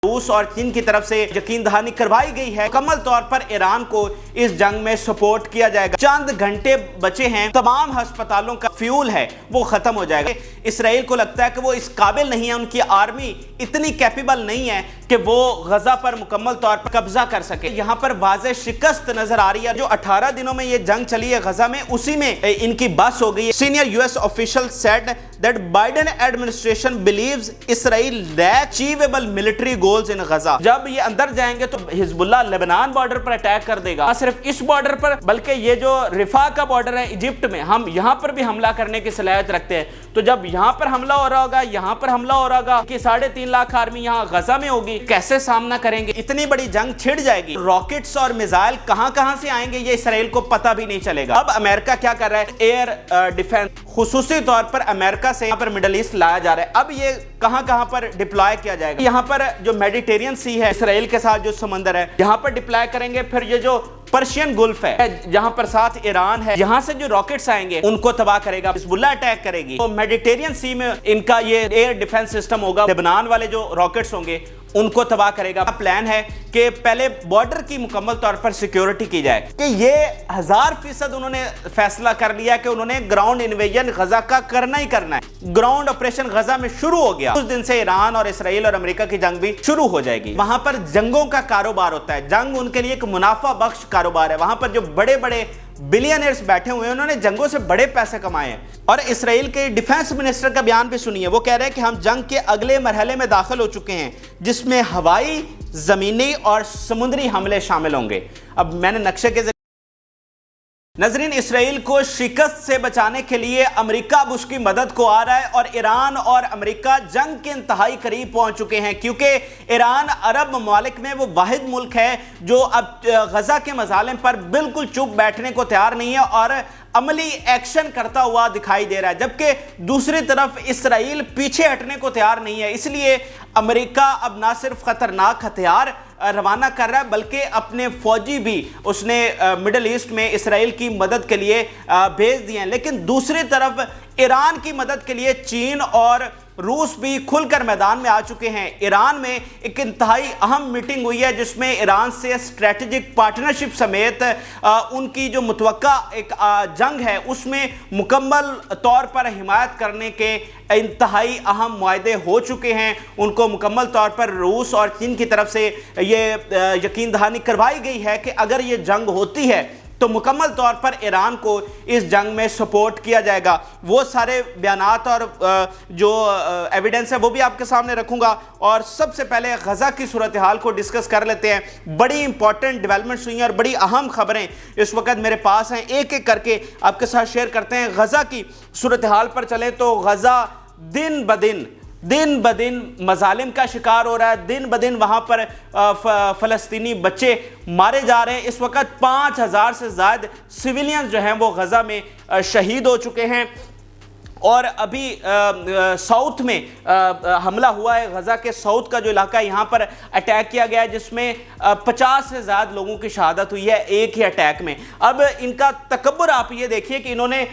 روس اور چین کی طرف سے یقین دہانی کروائی گئی ہے مکمل طور پر ایران کو اس جنگ میں سپورٹ کیا جائے گا۔ چند گھنٹے بچے ہیں، تمام ہسپتالوں کا فیول ہے وہ ختم ہو جائے گا۔ اسرائیل کو لگتا ہے کہ وہ اس قابل نہیں ہے، ان کی آرمی اتنی کیپیبل نہیں ہے کہ وہ غزہ پر مکمل طور پر قبضہ کر سکے۔ یہاں پر واضح شکست نظر آ رہی ہے۔ جو 18 دنوں میں یہ جنگ چلی ہے غزہ میں، اسی میں ان کی بس ہو گئی ہے۔ Senior US official said that Biden administration believes Israel lacks achievable military goals in Gaza۔ جب یہ اندر جائیں گے تو حزب اللہ لبنان بارڈر پر اٹیک کر دے گا، نہ صرف اس بارڈر پر بلکہ یہ جو رفح کا بارڈر ہے ایجپٹ میں، ہم یہاں پر بھی حملہ کرنے کی صلاحیت رکھتے ہیں۔ تو جب یہاں پر حملہ ہو رہا ہوگا، یہاں پر حملہ ہو رہا ہوگا کہ 3.5 لاکھ آرمی یہاں غزہ میں ہوگی، کیسے سامنا کریں گے؟ اتنی بڑی جنگ چھڑ جائے گی، راکٹس اور میزائل کہاں کہاں سے آئیں گے یہ اسرائیل کو پتہ بھی نہیں چلے گا۔ اب امریکہ کیا کر رہا ہے؟ ایئر ڈیفنس خصوصی طور پر امریکہ سے یہاں پر مڈل ایسٹ لایا جا رہا ہے۔ اب یہ کہاں کہاں پر ڈپلائے کیا جائے گا؟ یہاں پر جو میڈیٹرین سی ہے، اسرائیل کے ساتھ جو سمندر ہے، یہاں پر ڈپلائے کریں گے۔ پھر یہ جو پرشین گلف ہے جہاں پر ساتھ ایران ہے، یہاں سے جو راکٹس آئیں گے ان کو تباہ کرے گا، حزب اللہ اٹیک کرے گی۔ تو میڈیٹرین سی میں ان کا یہ ایئر ڈیفنس سسٹم ہوگا، لبنان والے جو راکٹس ہوں گے ان کو تباہ کرے گا۔ پلان ہے کہ پہلے بارڈر کی مکمل طور پر سیکیورٹی کی جائے کہ یہ 1000% انہوں نے فیصلہ کر لیا کہ انہوں نے گراؤنڈ انویژن غزہ کا کرنا ہی کرنا ہے۔ گراؤنڈ آپریشن غزہ میں شروع ہو گیا، اس دن سے ایران اور اسرائیل اور امریکہ کی جنگ بھی شروع ہو جائے گی۔ وہاں پر جنگوں کا کاروبار ہوتا ہے، جنگ ان کے لیے ایک منافع بخش کاروبار ہے۔ وہاں پر جو بڑے بڑے بلینئرز بیٹھے ہوئے ہیں، انہوں نے جنگوں سے بڑے پیسے کمائے ہیں۔ اور اسرائیل کے ڈیفنس منسٹر کا بیان بھی سنیے، وہ کہہ رہے ہیں کہ ہم جنگ کے اگلے مرحلے میں داخل ہو چکے ہیں جس میں ہوائی، زمینی اور سمندری حملے شامل ہوں گے۔ اب میں نے نقشے کے ناظرین، اسرائیل کو شکست سے بچانے کے لیے امریکہ اب اس کی مدد کو آ رہا ہے اور ایران اور امریکہ جنگ کے انتہائی قریب پہنچ چکے ہیں، کیونکہ ایران عرب ممالک میں وہ واحد ملک ہے جو اب غزہ کے مظالم پر بالکل چپ بیٹھنے کو تیار نہیں ہے اور عملی ایکشن کرتا ہوا دکھائی دے رہا ہے، جبکہ دوسری طرف اسرائیل پیچھے ہٹنے کو تیار نہیں ہے۔ اس لیے امریکہ اب نہ صرف خطرناک ہتھیار روانہ کر رہا ہے بلکہ اپنے فوجی بھی اس نے مڈل ایسٹ میں اسرائیل کی مدد کے لیے بھیج دیے ہیں۔ لیکن دوسری طرف ایران کی مدد کے لیے چین اور روس بھی کھل کر میدان میں آ چکے ہیں۔ ایران میں ایک انتہائی اہم میٹنگ ہوئی ہے جس میں ایران سے اسٹریٹجک پارٹنرشپ سمیت ان کی جو متوقع ایک جنگ ہے اس میں مکمل طور پر حمایت کرنے کے انتہائی اہم معاہدے ہو چکے ہیں۔ ان کو مکمل طور پر روس اور چین کی طرف سے یہ یقین دہانی کروائی گئی ہے کہ اگر یہ جنگ ہوتی ہے تو مکمل طور پر ایران کو اس جنگ میں سپورٹ کیا جائے گا۔ وہ سارے بیانات اور جو ایویڈنس ہے وہ بھی آپ کے سامنے رکھوں گا، اور سب سے پہلے غزہ کی صورتحال کو ڈسکس کر لیتے ہیں۔ بڑی امپورٹنٹ ڈیولپمنٹس ہوئی ہیں اور بڑی اہم خبریں اس وقت میرے پاس ہیں، ایک ایک کر کے آپ کے ساتھ شیئر کرتے ہیں۔ غزہ کی صورتحال پر چلیں تو غزہ دن بدن مظالم کا شکار ہو رہا ہے، دن بدن وہاں پر فلسطینی بچے مارے جا رہے ہیں۔ اس وقت 5000 سے زائد سویلینز جو ہیں وہ غزہ میں شہید ہو چکے ہیں، اور ابھی ساؤتھ میں حملہ ہوا ہے، غزہ کے ساؤتھ کا جو علاقہ ہے یہاں پر اٹیک کیا گیا ہے جس میں 50 سے زائد لوگوں کی شہادت ہوئی ہے ایک ہی اٹیک میں۔ اب ان کا تکبر آپ یہ دیکھیے کہ انہوں نے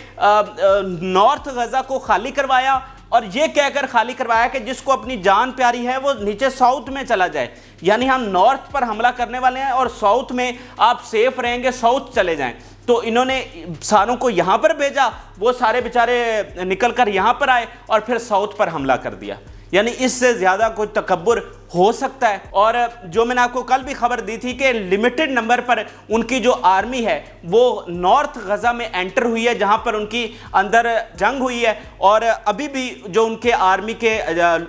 نارتھ غزہ کو خالی کروایا اور یہ کہہ کر خالی کروایا کہ جس کو اپنی جان پیاری ہے وہ نیچے ساؤتھ میں چلا جائے، یعنی ہم نارتھ پر حملہ کرنے والے ہیں اور ساؤتھ میں آپ سیف رہیں گے، ساؤتھ چلے جائیں۔ تو انہوں نے ساروں کو یہاں پر بھیجا، وہ سارے بیچارے نکل کر یہاں پر آئے اور پھر ساؤتھ پر حملہ کر دیا۔ یعنی اس سے زیادہ کوئی تکبر ہو سکتا ہے؟ اور جو میں نے آپ کو کل بھی خبر دی تھی کہ لیمیٹڈ نمبر پر ان کی جو آرمی ہے وہ نارتھ غزہ میں انٹر ہوئی ہے جہاں پر ان کی اندر جنگ ہوئی ہے، اور ابھی بھی جو ان کے آرمی کے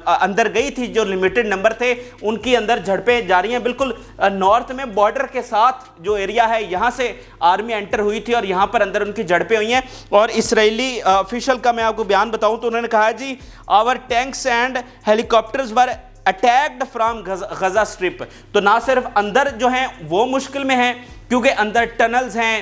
اندر گئی تھی جو لیمیٹڈ نمبر تھے ان کی اندر جھڑپیں جاری ہیں۔ بالکل نارتھ میں بارڈر کے ساتھ جو ایریا ہے یہاں سے آرمی انٹر ہوئی تھی اور یہاں پر اندر ان کی جھڑپیں ہوئی ہیں۔ اور اسرائیلی آفیشل کا میں آپ کو بیان بتاؤں تو انہوں نے کہا جی our tanks and helicopters were attacked from Gaza strip. تو نہ صرف اندر جو ہیں وہ مشکل میں ہیں کیونکہ اندر ٹنلز ہیں،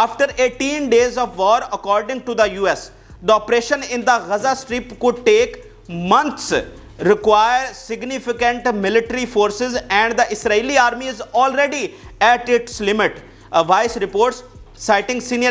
after 18 days of war according to the US. The operation in the Gaza Strip could take months, require significant military forces, and the Israeli army is already at its limit. Vice reports citing senior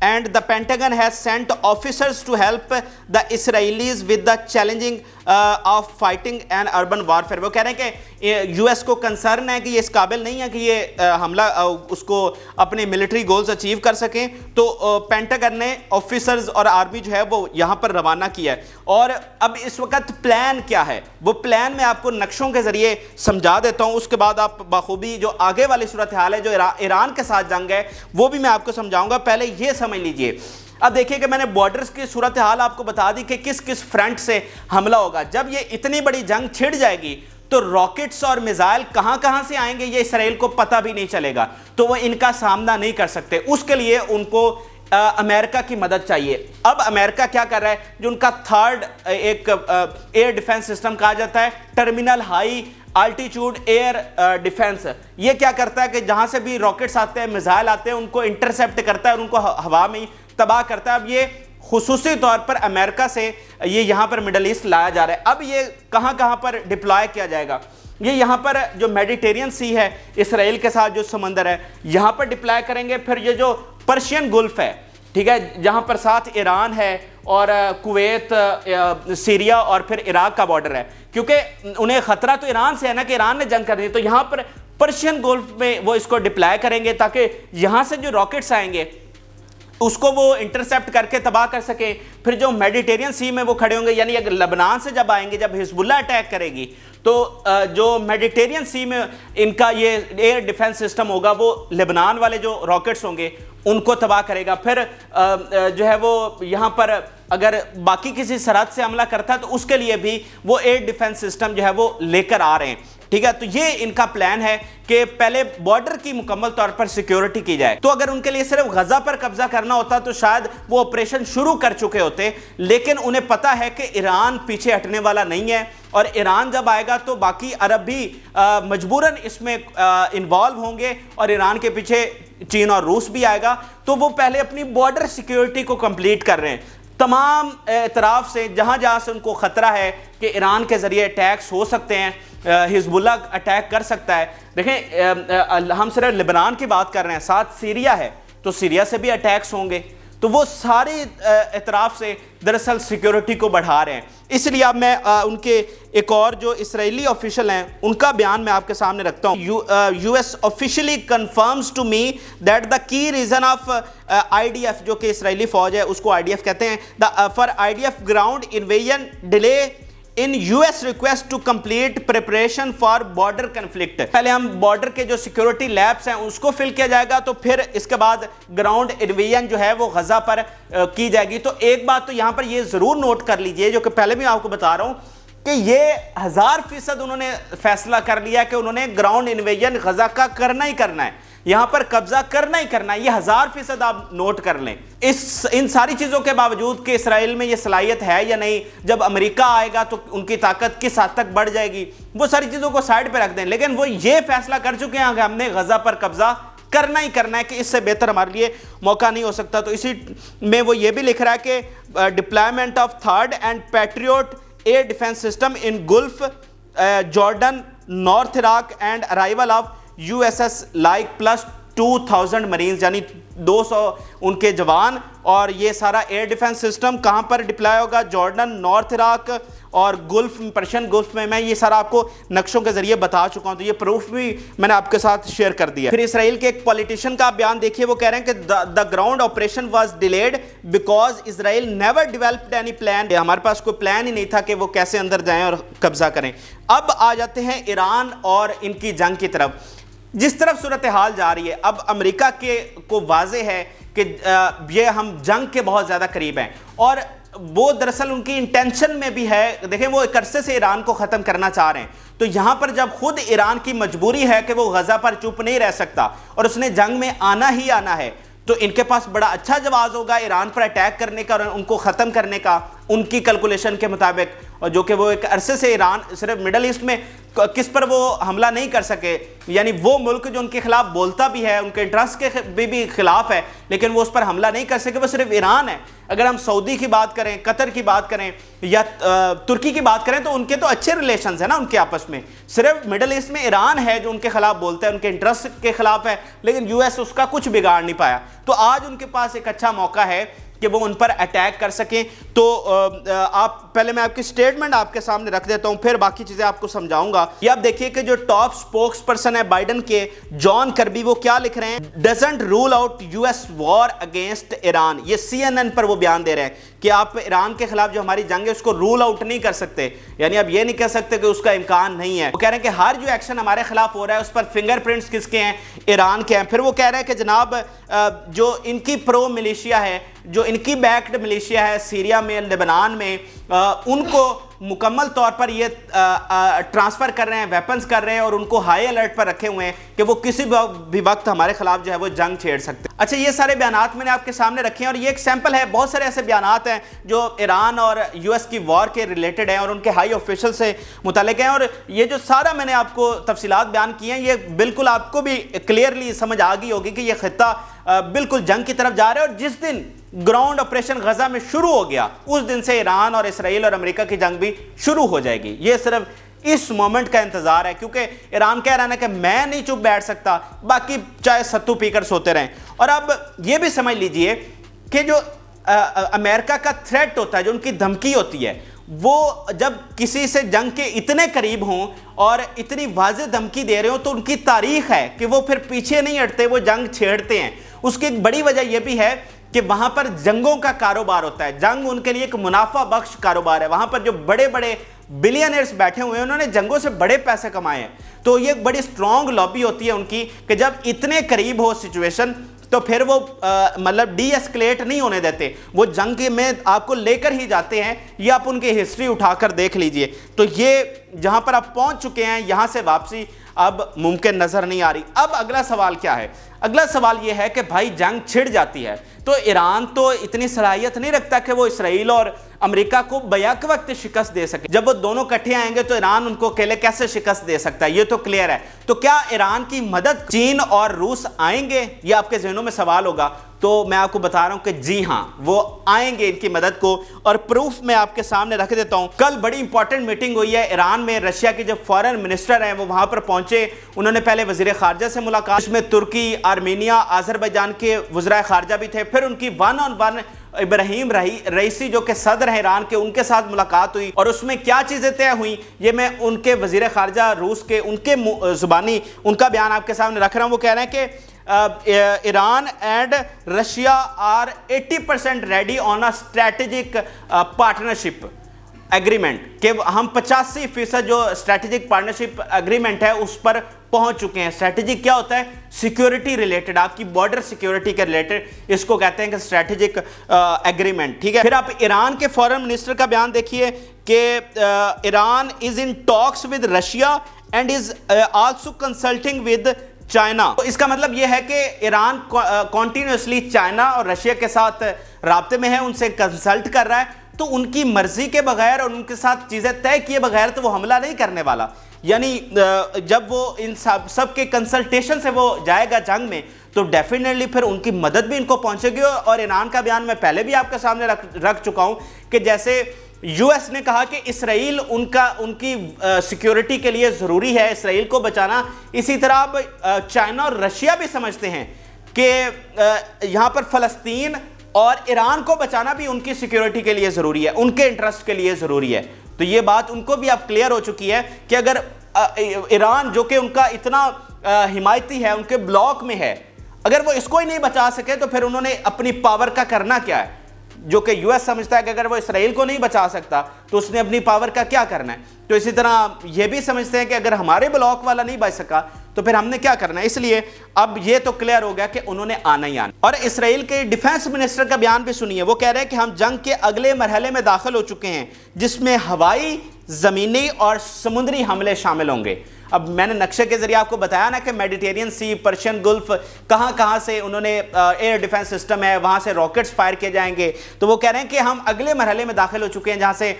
and the Pentagon has sent officers to help the Israelis with the challenging of fighting and urban warfare. وہ کہہ رہے ہیں کہ U S کو concern ہے کہ یہ اس قابل نہیں ہے کہ یہ حملہ اس کو اپنے ملٹری گولز اچیو کر سکیں، تو پینٹاگن نے آفیسرز اور آرمی جو ہے وہ یہاں پر روانہ کیا ہے. اور اب اس وقت پلان کیا ہے، وہ پلان میں آپ کو نقشوں کے ذریعے سمجھا دیتا ہوں، اس کے بعد آپ بخوبی جو آگے والی صورتحال ہے جو ایران کے ساتھ جنگ ہے وہ بھی میں آپ کو سمجھاؤں گا. پہلے یہ سمجھ لیجئے. اب دیکھیں کہ میں نے بارڈرز کی صورتحال آپ کو بتا دی کہ کس کس فرنٹ سے حملہ ہوگا. جب یہ اتنی بڑی جنگ چھڑ جائے گی تو راکٹس اور میزائل کہاں کہاں سے آئیں گے یہ اسرائیل کو پتہ بھی نہیں چلے گا، تو وہ ان کا سامنا نہیں کر سکتے. اس کے لیے ان کو امریکہ کی مدد چاہیے. اب امریکہ کیا کر رہا ہے، جو ان کا تھرڈ ایک ایئر ڈیفنس سسٹم کہا جاتا ہے، terminal high altitude air defence, یہ کیا کرتا ہے کہ جہاں سے بھی راکٹس آتے ہیں، میزائل آتے ہیں، ان کو انٹرسیپٹ کرتا ہے اور ان کو ہوا میں تباہ کرتا ہے. اب یہ خصوصی طور پر امریکہ سے یہ یہاں پر مڈل ایسٹ لایا جا رہا ہے. اب یہ کہاں کہاں پر ڈپلائے کیا جائے گا، یہ یہاں پر جو میڈیٹیرین سی ہے اسرائیل کے ساتھ جو سمندر ہے یہاں پر ڈپلائے کریں گے. پھر یہ جو پرشین گلف ہے، ٹھیک ہے، جہاں پر ساتھ ایران ہے اور کویت، سیریا اور پھر عراق کا بارڈر ہے، کیونکہ انہیں خطرہ تو ایران سے ہے نا کہ ایران نے جنگ کرنی ہے، تو یہاں پر پرشین گلف میں وہ اس کو ڈپلائے کریں گے تاکہ یہاں سے جو راکٹس آئیں گے اس کو وہ انٹرسیپٹ کر کے تباہ کر سکیں. پھر جو میڈیٹیرین سی میں وہ کھڑے ہوں گے، یعنی اگر لبنان سے جب آئیں گے، جب حزب اللہ اٹیک کرے گی تو جو میڈیٹیرین سی میں ان کا یہ ایئر ڈیفنس سسٹم ہوگا وہ لبنان والے جو راکٹس ہوں گے ان کو تباہ کرے گا. پھر جو ہے وہ یہاں پر اگر باقی کسی سرحد سے حملہ کرتا ہے تو اس کے لیے بھی وہ ایئر ڈیفنس سسٹم جو ہے وہ لے کر آ رہے ہیں. ٹھیک ہے، تو یہ ان کا پلان ہے کہ پہلے بارڈر کی مکمل طور پر سیکیورٹی کی جائے. تو اگر ان کے لیے صرف غزہ پر قبضہ کرنا ہوتا تو شاید وہ آپریشن شروع کر چکے ہوتے، لیکن انہیں پتہ ہے کہ ایران پیچھے ہٹنے والا نہیں ہے، اور ایران جب آئے گا تو باقی عرب بھی مجبوراً اس میں انوالو ہوں گے، اور ایران کے پیچھے چین اور روس بھی آئے گا. تو وہ پہلے اپنی بارڈر سیکیورٹی کو کمپلیٹ کر رہے ہیں. تمام اطراف سے جہاں جہاں سے ان کو خطرہ ہے کہ ایران کے ذریعے اٹیکس ہو سکتے ہیں، حزب اللہ اٹیک کر سکتا ہے. دیکھیں ہم صرف لبنان کی بات کر رہے ہیں، ساتھ سیریا ہے تو سیریا سے بھی اٹیکس ہوں گے، تو وہ ساری اطراف سے دراصل سیکیورٹی کو بڑھا رہے ہیں. اس لیے اب میں ان کے ایک اور جو اسرائیلی آفیشل ہیں ان کا بیان میں آپ کے سامنے رکھتا ہوں. U S officially confirms to me that the key reason of I D F, جو کہ اسرائیلی فوج ہے اس کو آئی ڈی ایف کہتے ہیں، for I D F ground invasion delay in U S request to complete preparation for border conflict. پہلے ہم border کے جو سیکیورٹی لیبس ہیں اس کو فل کیا جائے گا، تو پھر اس کے بعد گراؤنڈ انویژن جو ہے وہ غزہ پر کی جائے گی. تو ایک بات تو یہاں پر یہ ضرور نوٹ کر لیجئے، جو کہ پہلے بھی آپ کو بتا رہا ہوں، کہ یہ 1000% انہوں نے فیصلہ کر لیا کہ انہوں نے گراؤنڈ انویژن غزہ کا کرنا ہی کرنا ہے، یہاں پر قبضہ کرنا ہی کرنا ہے. یہ 1000% آپ نوٹ کر لیں. ان ساری چیزوں کے باوجود کہ اسرائیل میں یہ صلاحیت ہے یا نہیں، جب امریکہ آئے گا تو ان کی طاقت کس حد تک بڑھ جائے گی، وہ ساری چیزوں کو سائڈ پہ رکھ دیں، لیکن وہ یہ فیصلہ کر چکے ہیں کہ ہم نے غزہ پر قبضہ کرنا ہی کرنا ہے، کہ اس سے بہتر ہمارے لیے موقع نہیں ہو سکتا. تو اسی میں وہ یہ بھی لکھ رہا ہے کہ deployment of third and Patriot air defence system in golf Jordan north Iraq and arrival of U S S like plus 2000 Marines, یعنی 200 ان کے جوان. اور یہ سارا ایئر ڈیفنس سسٹم کہاں پر ڈپلائی ہوگا، جارڈن، نارتھ عراق اور گلف، پرشین گلف میں یہ سارا آپ کو نقشوں کے ذریعے بتا چکا ہوں. تو یہ پروف بھی میں نے آپ کے ساتھ شیئر کر دیا. پھر اسرائیل کے ایک پولیٹیشین کا بیان دیکھیے، وہ کہہ رہے ہیں کہ the ground operation was delayed because Israel never developed any plan. ہمارے پاس کوئی پلان ہی نہیں تھا کہ وہ کیسے اندر جائیں اور قبضہ کریں. اب آ جاتے ہیں ایران اور ان کی جنگ کی طرف. جس طرف صورتحال جا رہی ہے، اب امریکہ کو واضح ہے کہ یہ ہم جنگ کے بہت زیادہ قریب ہیں، اور وہ دراصل ان کی انٹینشن میں بھی ہے. دیکھیں وہ ایک عرصے سے ایران کو ختم کرنا چاہ رہے ہیں، تو یہاں پر جب خود ایران کی مجبوری ہے کہ وہ غزہ پر چپ نہیں رہ سکتا اور اس نے جنگ میں آنا ہی آنا ہے، تو ان کے پاس بڑا اچھا جواز ہوگا ایران پر اٹیک کرنے کا اور ان کو ختم کرنے کا ان کی کیلکولیشن کے مطابق. اور جو کہ وہ ایک عرصے سے ایران صرف مڈل ایسٹ میں کس پر وہ حملہ نہیں کر سکے، یعنی وہ ملک جو ان کے خلاف بولتا بھی ہے، ان کے انٹرسٹ کے بھی خلاف ہے، لیکن وہ اس پر حملہ نہیں کر سکے، وہ صرف ایران ہے۔ اگر ہم سعودی کی بات کریں، قطر کی بات کریں یا ترکی کی بات کریں تو ان کے تو اچھے ریلیشنز ہیں نا ان کے آپس میں، صرف مڈل ایسٹ میں ایران ہے جو ان کے خلاف بولتا ہے، ان کے انٹرسٹ کے خلاف ہے، لیکن یو ایس اس کا کچھ بگاڑ نہیں پایا۔ تو آج ان کے پاس ایک اچھا موقع ہے کہ وہ ان پر اٹیک کر سکیں۔ تو پہلے میں آپ کی سٹیٹمنٹ آپ کے سامنے رکھ دیتا ہوں، پھر باقی چیزیں آپ کو سمجھاؤں گا۔ یہ آپ دیکھیے کہ جو ٹاپ سپوکس پرسن ہے بائیڈن کے، جان کربی، وہ کیا لکھ رہے ہیں؟ Doesn't rule out U S war against Iran. یہ سی این این پر وہ بیان دے رہے ہیں کہ آپ ایران کے خلاف جو ہماری جنگ ہے اس کو رول آؤٹ نہیں کر سکتے، یعنی آپ یہ نہیں کہہ سکتے کہ اس کا امکان نہیں ہے۔ وہ کہہ رہے ہیں کہ ہر جو ایکشن ہمارے خلاف ہو رہا ہے اس پر فنگر پرنٹس کس کے ہیں؟ ایران کے ہیں۔ پھر وہ کہہ رہے ہیں کہ جناب جو ان کی پرو ملیشیا ہے، جو ان کی بیکڈ ملیشیا ہے سیریا میں، لبنان میں، ان کو مکمل طور پر یہ ٹرانسفر کر رہے ہیں، ویپنز کر رہے ہیں، اور ان کو ہائی الرٹ پر رکھے ہوئے ہیں کہ وہ کسی بھی وقت ہمارے خلاف جو ہے وہ جنگ چھیڑ سکتے ہیں۔ اچھا، یہ سارے بیانات میں نے آپ کے سامنے رکھے ہیں، اور یہ ایک سیمپل ہے، بہت سارے ایسے بیانات ہیں جو ایران اور یو ایس کی وار کے ریلیٹڈ ہیں اور ان کے ہائی آفیشل سے متعلق ہیں، اور یہ جو سارا میں نے آپ کو تفصیلات بیان کی ہیں، یہ بالکل آپ کو بھی کلیئرلی سمجھ آ گئی ہوگی کہ یہ خطہ بالکل جنگ کی طرف جا رہا ہے، اور جس دن گراؤنڈ آپریشن غزہ میں شروع ہو گیا اس دن سے ایران اور اسرائیل اور امریکہ کی جنگ بھی شروع ہو جائے گی۔ یہ صرف اس مومنٹ کا انتظار ہے، کیونکہ ایران کہہ رہا ہے کہ میں نہیں چپ بیٹھ سکتا، باقی چاہے ستو پی کر سوتے رہیں۔ اور اب یہ بھی سمجھ لیجئے کہ جو امریکہ کا تھریٹ ہوتا ہے، جو ان کی دھمکی ہوتی ہے، وہ جب کسی سے جنگ کے اتنے قریب ہوں اور اتنی واضح دھمکی دے رہے ہوں تو ان کی تاریخ ہے کہ وہ پھر پیچھے نہیں ہٹتے، وہ جنگ چھیڑتے ہیں۔ اس کی ایک بڑی وجہ یہ بھی ہے کہ وہاں پر جنگوں کا کاروبار ہوتا ہے، جنگ ان کے لیے ایک منافع بخش کاروبار ہے۔ وہاں پر جو بڑے بڑے بلینئرز بیٹھے ہوئے ہیں انہوں نے جنگوں سے بڑے پیسے کمائے ہیں، تو یہ ایک بڑی سٹرونگ لابی ہوتی ہے ان کی کہ جب اتنے قریب ہو سچویشن تو پھر وہ مطلب ڈی ایسکلیٹ نہیں ہونے دیتے، وہ جنگ میں آپ کو لے کر ہی جاتے ہیں۔ یہ آپ ان کی ہسٹری اٹھا کر دیکھ لیجئے، تو یہ جہاں پر آپ پہنچ چکے ہیں یہاں سے واپسی اب ممکن نظر نہیں آ رہی۔ اب اگلا سوال کیا ہے؟ اگلا سوال یہ ہے کہ بھائی جنگ چھڑ جاتی ہے تو ایران تو اتنی صلاحیت نہیں رکھتا کہ وہ اسرائیل اور امریکہ کو بیک وقت شکست دے سکے۔ جب وہ دونوں کٹھے آئیں گے تو ایران ان کو اکیلے کیسے شکست دے سکتا ہے؟ یہ تو کلیئر ہے۔ تو کیا ایران کی مدد چین اور روس آئیں گے؟ یہ آپ کے ذہنوں میں سوال ہوگا، تو میں آپ کو بتا رہا ہوں کہ جی ہاں، وہ آئیں گے ان کی مدد کو، اور پروف میں آپ کے سامنے رکھ دیتا ہوں۔ کل بڑی امپورٹنٹ میٹنگ ہوئی ہے ایران میں، رشیا کے جو فارن منسٹر ہیں وہ وہاں پر پہنچے، انہوں نے پہلے وزیر خارجہ سے ملاقات، اس میں ترکی، آرمینیا، آذربائیجان کے وزرائے خارجہ بھی تھے، پھر ان کی one on one Ebrahim Raisi جو کہ صدر ہیں ایران کے، ان کے ساتھ ملاقات ہوئی، اور اس میں کیا چیزیں طے ہوئیں یہ میں ان کے وزیر خارجہ روس کے ان کے زبانی ان کا بیان آپ کے سامنے رکھ رہا ہوں۔ وہ کہہ رہے ہیں کہ Iran and Russia are 80% ready on a strategic partnership agreement, کہ ہم 85% جو اسٹریٹجک پارٹنرشپ ایگریمنٹ ہے اس پر پہنچ چکے ہیں۔ اسٹریٹجک کیا ہوتا ہے؟ سیکیورٹی ریلیٹڈ، آپ کی بارڈر سیکیورٹی کے ریلیٹڈ، اس کو کہتے ہیں کہ اسٹریٹجک ایگریمنٹ، ٹھیک ہے۔ پھر آپ ایران کے فارن منسٹر کا بیان دیکھیے کہ Iran is in talks with Russia and is also consulting with China. تو اس کا مطلب یہ ہے کہ ایران کنٹینیوسلی چائنا اور رشیا کے ساتھ رابطے میں ہے، ان سے کنسلٹ کر رہا ہے، تو ان کی مرضی کے بغیر اور ان کے ساتھ چیزیں طے کیے بغیر تو وہ حملہ نہیں کرنے والا۔ یعنی جب وہ ان سب کے کنسلٹیشن سے وہ جائے گا جنگ میں تو ڈیفینیٹلی پھر ان کی مدد بھی ان کو پہنچے گی۔ اور ایران کا بیان میں پہلے بھی آپ کے سامنے رکھ چکا ہوں کہ جیسے یو ایس نے کہا کہ اسرائیل ان کی سیکیورٹی کے لیے ضروری ہے، اسرائیل کو بچانا، اسی طرح اب چائنا اور رشیا بھی سمجھتے ہیں کہ یہاں پر فلسطین اور ایران کو بچانا بھی ان کی سیکیورٹی کے لیے ضروری ہے، ان کے انٹرسٹ کے لیے ضروری ہے۔ تو یہ بات ان کو بھی اب کلیئر ہو چکی ہے کہ اگر ایران جو کہ ان کا اتنا حمایتی ہے، ان کے بلاک میں ہے، اگر وہ اس کو ہی نہیں بچا سکے تو پھر انہوں نے اپنی پاور کا کرنا کیا ہے؟ جو کہ یو ایس سمجھتا ہے کہ اگر وہ اسرائیل کو نہیں بچا سکتا تو اس نے اپنی پاور کا کیا کرنا ہے۔ تو اسی طرح یہ بھی سمجھتے ہیں کہ اگر ہمارے بلاک والا نہیں بچ سکا تو پھر ہم نے کیا کرنا ہے۔ اس لیے اب یہ تو کلیئر ہو گیا کہ انہوں نے آنا ہی آنا۔ اور اسرائیل کے ڈیفنس منسٹر کا بیان بھی سنیے، وہ کہہ رہے ہیں کہ ہم جنگ کے اگلے مرحلے میں داخل ہو چکے ہیں جس میں ہوائی، زمینی اور سمندری حملے شامل ہوں گے۔ اب میں نے نقشے کے ذریعے آپ کو بتایا نا کہ میڈیٹرین سی، پرشین گلف، کہاں کہاں سے انہوں نے ایئر ڈیفنس سسٹم ہے، وہاں سے راکٹس فائر کیے جائیں گے. تو وہ کہہ رہے ہیں کہ ہم اگلے مرحلے میں داخل ہو چکے ہیں جہاں سے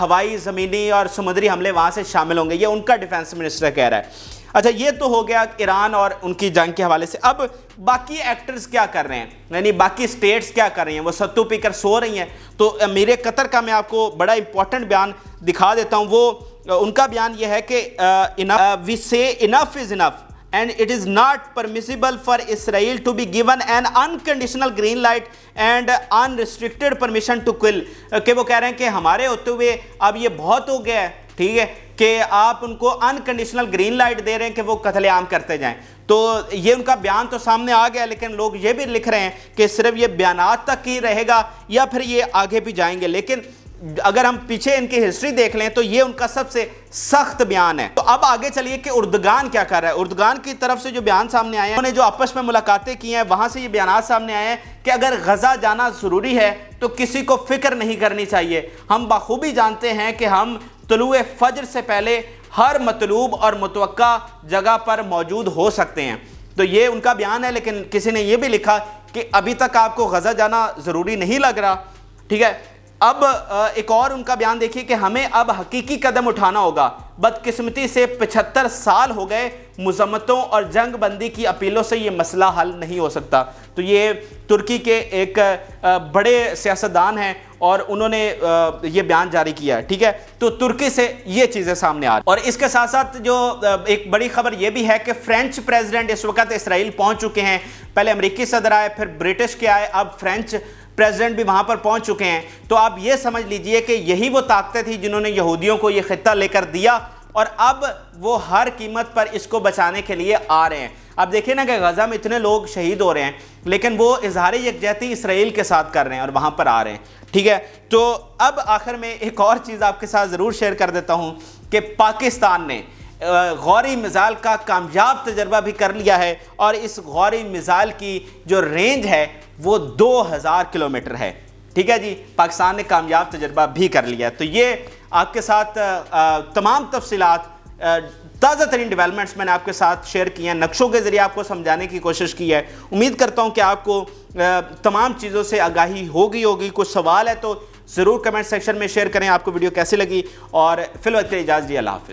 ہوائی، زمینی اور سمندری حملے وہاں سے شامل ہوں گے. یہ ان کا ڈیفنس منسٹر کہہ رہا ہے. اچھا یہ تو ہو گیا ایران اور ان کی جنگ کے حوالے سے. اب باقی ایکٹرز کیا کر رہے ہیں، یعنی باقی سٹیٹس کیا کر رہی ہیں؟ وہ ستو پی کر سو رہی ہیں. تو امیر قطر کا میں آپ کو بڑا امپورٹنٹ بیان دکھا دیتا ہوں. وہ ان کا بیان یہ ہے کہ we say enough is enough and it is not permissible for Israel to be given an unconditional green light and unrestricted permission to kill. کہ وہ کہہ رہے ہیں کہ ہمارے ہوتے ہوئے اب یہ بہت ہو گیا ہے، ٹھیک ہے، کہ آپ ان کو انکنڈیشنل گرین لائٹ دے رہے ہیں کہ وہ قتل عام کرتے جائیں. تو یہ ان کا بیان تو سامنے آ گیا، لیکن لوگ یہ بھی لکھ رہے ہیں کہ صرف یہ بیانات تک ہی رہے گا یا پھر یہ آگے بھی جائیں گے. لیکن اگر ہم پیچھے ان کی ہسٹری دیکھ لیں تو یہ ان کا سب سے سخت بیان ہے. تو اب آگے چلیے کہ اردگان کیا کر رہا ہے. اردگان کی طرف سے جو بیان سامنے آئے ہیں، انہوں نے جو آپس میں ملاقاتیں کی ہیں وہاں سے یہ بیانات سامنے آئے ہیں کہ اگر غزہ جانا ضروری ہے تو کسی کو فکر نہیں کرنی چاہیے. ہم بخوبی جانتے ہیں کہ ہم طلوع فجر سے پہلے ہر مطلوب اور متوقع جگہ پر موجود ہو سکتے ہیں. تو یہ ان کا بیان ہے. لیکن کسی نے یہ بھی لکھا کہ ابھی تک آپ کو غزہ جانا ضروری نہیں لگ رہا، ٹھیک ہے. اب ایک اور ان کا بیان دیکھیے کہ ہمیں اب حقیقی قدم اٹھانا ہوگا. بدقسمتی سے 75 سال ہو گئے، مذمتوں اور جنگ بندی کی اپیلوں سے یہ مسئلہ حل نہیں ہو سکتا. تو یہ ترکی کے ایک بڑے سیاستدان ہیں اور انہوں نے یہ بیان جاری کیا ہے، ٹھیک ہے. تو ترکی سے یہ چیزیں سامنے آ رہی ہیں. اور اس کے ساتھ ساتھ جو ایک بڑی خبر یہ بھی ہے کہ فرینچ پریزیڈنٹ اس وقت اسرائیل پہنچ چکے ہیں. پہلے امریکی صدر آئے، پھر برٹش کے آئے، اب فرینچ پریزیڈنٹ بھی وہاں پر پہنچ چکے ہیں. تو آپ یہ سمجھ لیجئے کہ یہی وہ طاقتیں تھیں جنہوں نے یہودیوں کو یہ خطہ لے کر دیا، اور اب وہ ہر قیمت پر اس کو بچانے کے لیے آ رہے ہیں. اب دیکھیں نا کہ غزہ میں اتنے لوگ شہید ہو رہے ہیں، لیکن وہ اظہار یکجہتی اسرائیل کے ساتھ کر رہے ہیں اور وہاں پر آ رہے ہیں، ٹھیک ہے. تو اب آخر میں ایک اور چیز آپ کے ساتھ ضرور شیئر کر دیتا ہوں کہ پاکستان نے غوری میزائل کا کامیاب تجربہ بھی کر لیا ہے، اور اس غوری میزائل کی جو رینج ہے وہ 2000 کلومیٹر ہے، ٹھیک ہے جی. پاکستان نے کامیاب تجربہ بھی کر لیا. تو یہ آپ کے ساتھ تمام تفصیلات، تازہ ترین ڈیولپمنٹس میں نے آپ کے ساتھ شیئر کی ہیں، نقشوں کے ذریعے آپ کو سمجھانے کی کوشش کی ہے. امید کرتا ہوں کہ آپ کو تمام چیزوں سے آگاہی ہوگی. کوئی سوال ہے تو ضرور کمنٹ سیکشن میں شیئر کریں. آپ کو ویڈیو کیسی لگی، اور فی الوقت کے لیے اجازت دی. اللہ حافظ.